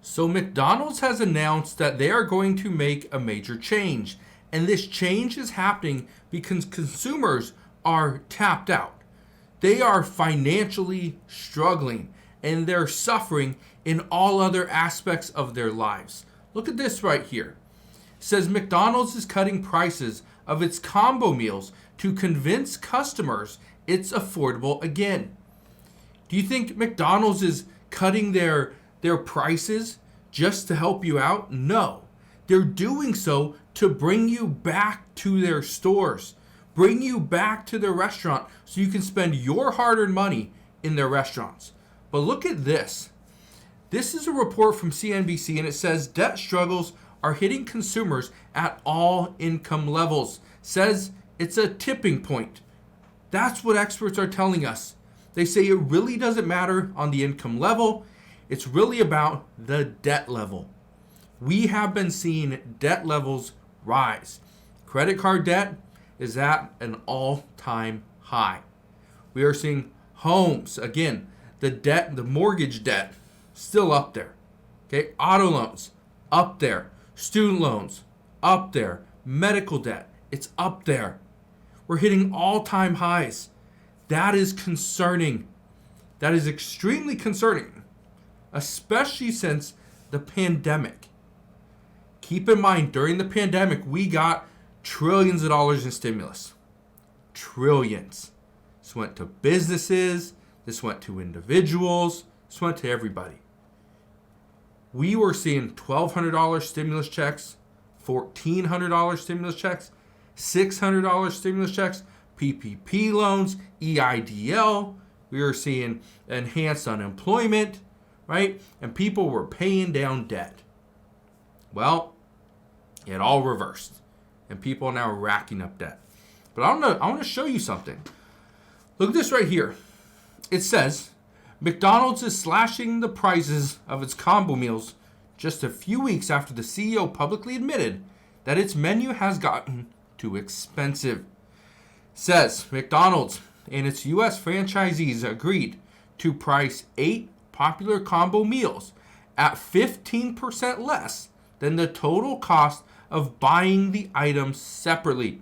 So McDonald's has announced that they are going to make a major change. And this change is happening because consumers are tapped out. They are financially struggling and they're suffering in all other aspects of their lives. Look at this right here. It says McDonald's is cutting prices of its combo meals to convince customers it's affordable again. Do you think McDonald's is cutting their prices just to help you out? No. They're doing so to bring you back to their stores, bring you back to their restaurant so you can spend your hard-earned money in their restaurants. But look at this. This is a report from CNBC, and it says debt struggles are hitting consumers at all income levels. Says it's a tipping point. That's what experts are telling us. They say it really doesn't matter on the income level. It's really about the debt level. We have been seeing debt levels rise. Credit card debt is at an all-time high. We are seeing homes, again, the mortgage debt, still up there. Okay, auto loans, up there. Student loans, up there. Medical debt, it's up there. We're hitting all-time highs. That is concerning. That is extremely concerning, especially since the pandemic. Keep in mind, during the pandemic, we got trillions of dollars in stimulus. Trillions. This went to businesses. This went to individuals. This went to everybody. We were seeing $1,200 stimulus checks, $1,400 stimulus checks, $600 stimulus checks, PPP loans, EIDL. We were seeing enhanced unemployment, right? And people were paying down debt. Well, it all reversed. And people are now racking up debt. But I want to show you something. Look at this right here. It says, McDonald's is slashing the prices of its combo meals just a few weeks after the CEO publicly admitted that its menu has gotten too expensive. Says McDonald's and its U.S. franchisees agreed to price 8 popular combo meals at 15% less than the total cost of buying the items separately.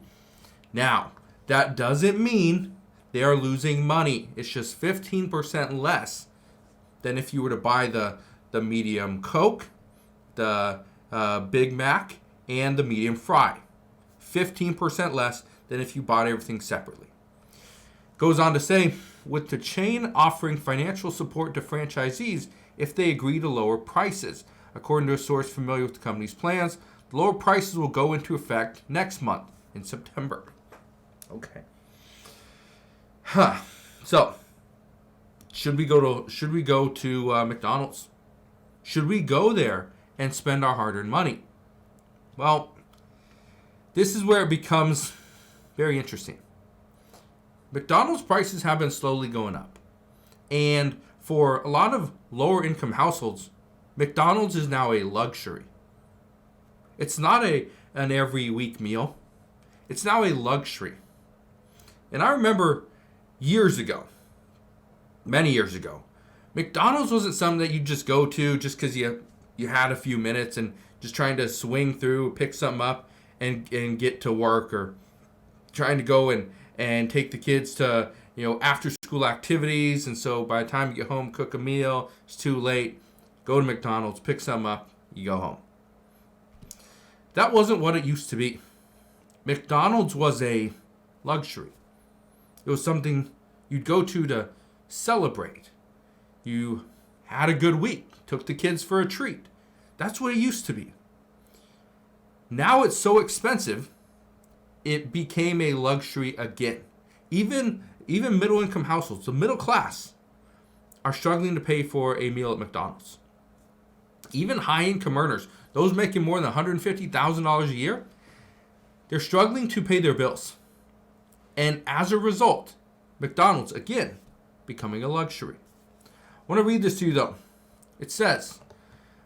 Now, that doesn't mean they are losing money. It's just 15% less than if you were to buy the medium Coke, the Big Mac, and the medium fry. 15% less than if you bought everything separately. Goes on to say, with the chain offering financial support to franchisees if they agree to lower prices. According to a source familiar with the company's plans, the lower prices will go into effect next month in September. Okay. So, should we go to McDonald's? Should we go there and spend our hard-earned money? Well, this is where it becomes very interesting. McDonald's prices have been slowly going up. And for a lot of lower income households, McDonald's is now a luxury. It's not an every week meal. It's now a luxury. And I remember years ago, many years ago, McDonald's wasn't something that you just go to just because you had a few minutes and just trying to swing through, pick something up and get to work, or trying to go and take the kids to, after school activities. And so by the time you get home, cook a meal, it's too late, go to McDonald's, pick something up, you go home. That wasn't what it used to be. McDonald's was a luxury. It was something you'd go to celebrate. You had a good week, took the kids for a treat. That's what it used to be. Now it's so expensive, it became a luxury again. Even middle-income households, the middle class, are struggling to pay for a meal at McDonald's. Even high-income earners, those making more than $150,000 a year, they're struggling to pay their bills. And as a result, McDonald's, again, becoming a luxury. I want to read this to you, though. It says,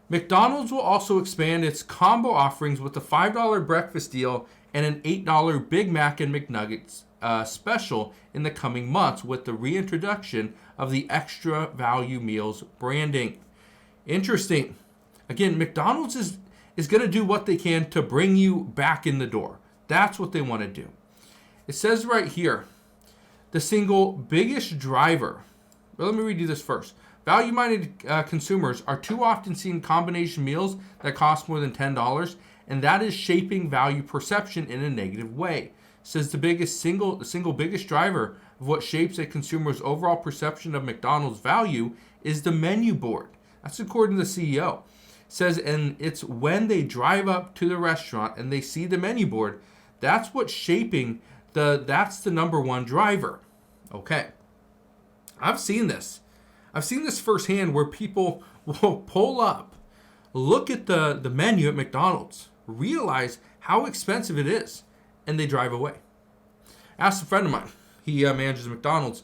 McDonald's will also expand its combo offerings with a $5 breakfast deal and an $8 Big Mac and McNuggets special in the coming months with the reintroduction of the extra value meals branding. Interesting. Again, McDonald's is going to do what they can to bring you back in the door. That's what they want to do. It says right here, the single biggest driver. Well, let me read you this first. Value-minded consumers are too often seeing combination meals that cost more than $10, and that is shaping value perception in a negative way. It says the single biggest driver of what shapes a consumer's overall perception of McDonald's value is the menu board. That's according to the CEO. It says, and it's when they drive up to the restaurant and they see the menu board, that's what's shaping that's the number one driver. Okay. I've seen this. I've seen this firsthand where people will pull up, look at the menu at McDonald's, realize how expensive it is, and they drive away. I asked a friend of mine, he manages McDonald's,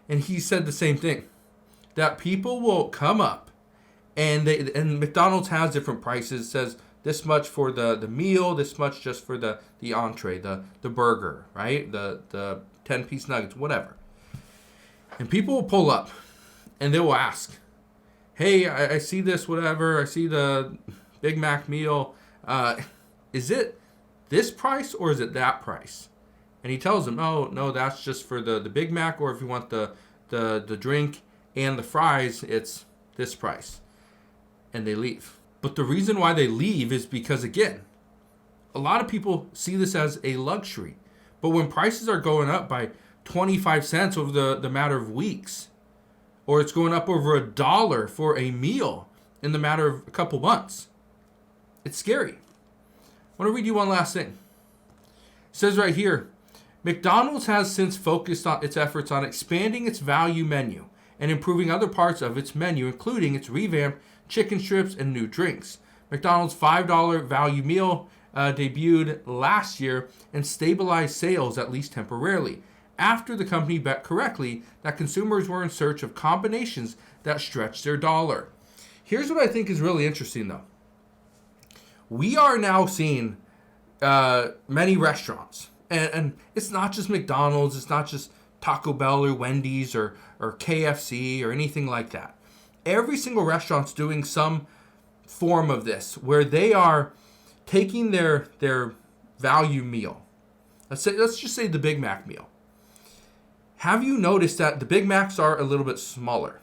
and he said the same thing, that people will come up, and McDonald's has different prices. It says this much for the meal, this much just for the entree, the burger, right? The 10-piece nuggets, whatever. And people will pull up, and they will ask, hey, I see this, whatever. I see the Big Mac meal. Is it this price or is it that price? And he tells them, oh, no, that's just for the Big Mac, or if you want the drink and the fries, it's this price. And they leave. But the reason why they leave is because, again, a lot of people see this as a luxury. But when prices are going up by 25 cents over the matter of weeks, or it's going up over $1 for a meal in the matter of a couple months, it's scary. I want to read you one last thing. It says right here, McDonald's has since focused on its efforts on expanding its value menu and improving other parts of its menu, including its revamped chicken strips and new drinks. McDonald's $5 value meal debuted last year and stabilized sales, at least temporarily, after the company bet correctly that consumers were in search of combinations that stretched their dollar. Here's what I think is really interesting, though. We are now seeing many restaurants, and it's not just McDonald's, it's not just Taco Bell or Wendy's or KFC or anything like that. Every single restaurant's doing some form of this, where they are taking their value meal. Let's just say the Big Mac meal. Have you noticed that the Big Macs are a little bit smaller?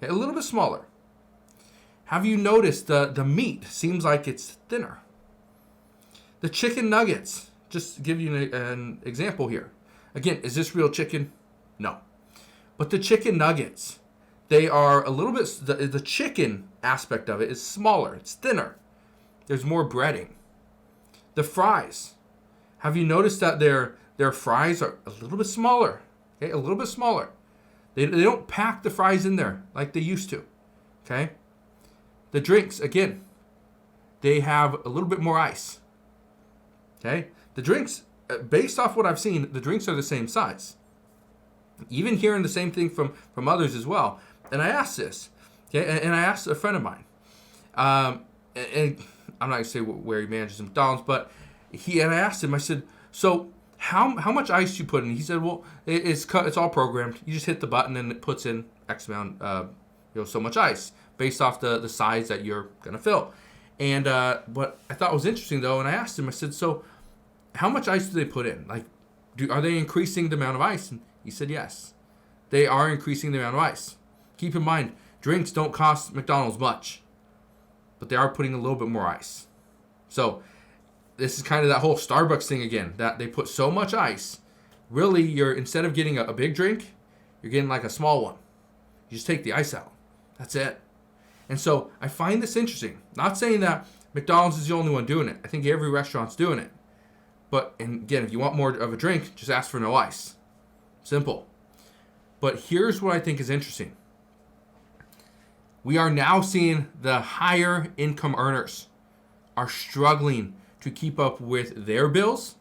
Okay, a little bit smaller. Have you noticed the meat seems like it's thinner? The chicken nuggets, just to give you an example here. Again, is this real chicken? No. But the chicken nuggets, they are a little bit, the chicken aspect of it is smaller. It's thinner. There's more breading. The fries. Have you noticed that their fries are a little bit smaller? Okay, a little bit smaller. They don't pack the fries in there like they used to. Okay? The drinks, again, they have a little bit more ice. Okay? The drinks, based off what I've seen, the drinks are the same size. Even hearing the same thing from others as well. And I asked this, okay, and I asked a friend of mine, and I'm not going to say where he manages McDonald's, but I asked him, I said, so how much ice you put in? He said, well, it's all programmed. You just hit the button and it puts in X amount, so much ice based off the size that you're going to fill. And what I thought was interesting, though, and I asked him, I said, so how much ice do they put in? Like, are they increasing the amount of ice? And he said, yes, they are increasing the amount of ice. Keep in mind, drinks don't cost McDonald's much, but they are putting a little bit more ice. So this is kind of that whole Starbucks thing again, that they put so much ice. Really, instead of getting a big drink, you're getting like a small one. You just take the ice out. That's it. And so I find this interesting. Not saying that McDonald's is the only one doing it. I think every restaurant's doing it. But, and again, if you want more of a drink, just ask for no ice. Simple. But here's what I think is interesting. We are now seeing the higher income earners are struggling to keep up with their bills.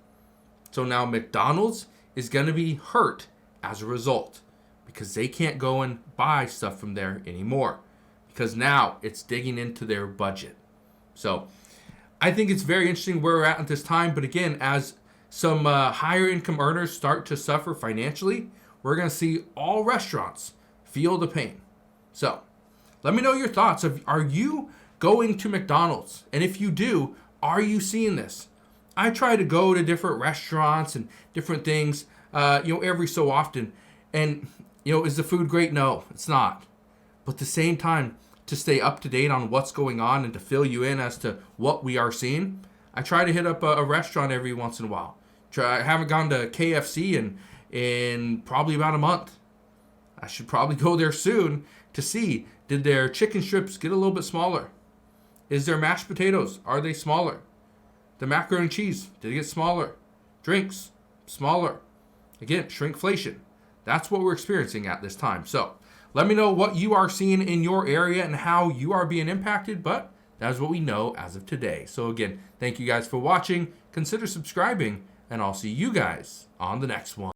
So now McDonald's is going to be hurt as a result because they can't go and buy stuff from there anymore because now it's digging into their budget. So I think it's very interesting where we're at this time. But again, as some higher income earners start to suffer financially, we're going to see all restaurants feel the pain. So let me know your thoughts. Are you going to McDonald's? And if you do, are you seeing this? I try to go to different restaurants and different things, every so often. And, is the food great? No, it's not. But at the same time, to stay up to date on what's going on and to fill you in as to what we are seeing, I try to hit up a restaurant every once in a while. I haven't gone to KFC in probably about a month. I should probably go there soon to see, did their chicken strips get a little bit smaller? Is their mashed potatoes, are they smaller? The macaroni and cheese, did it get smaller? Drinks, smaller. Again, shrinkflation. That's what we're experiencing at this time. So let me know what you are seeing in your area and how you are being impacted, but that is what we know as of today. So again, thank you guys for watching. Consider subscribing, and I'll see you guys on the next one.